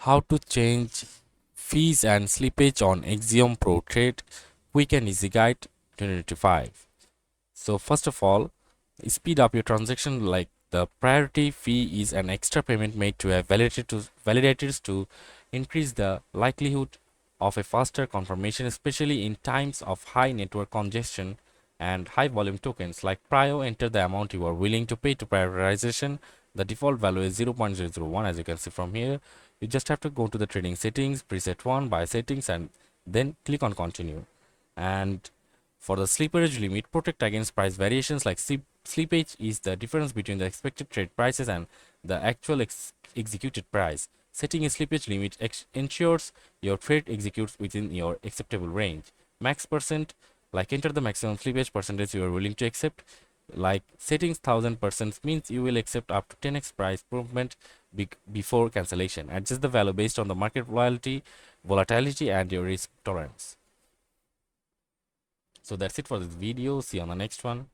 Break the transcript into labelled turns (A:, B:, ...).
A: How to change fees and slippage on Axiom Pro Trade, quick and easy guide 2025. So first of all, speed up your transaction. Like the priority fee is an extra payment made to a validators to increase the likelihood of a faster confirmation, especially in times of high network congestion and high volume tokens. Like prior, enter the amount you are willing to pay to prioritization. The default value is 0.001, as you can see from here. You just have to go to the trading settings, preset 1, buy settings, and then click on continue. And for the slippage limit, protect against price variations. Like slippage is the difference between the expected trade prices and the actual executed price. Setting a slippage limit ensures your trade executes within your acceptable range. Max percent, like enter the maximum slippage percentage you are willing to accept. Like settings 1000% means you will accept up to 10x price movement before cancellation. Adjust the value based on the market volatility and your risk tolerance. So that's it for this video. See you on the next one.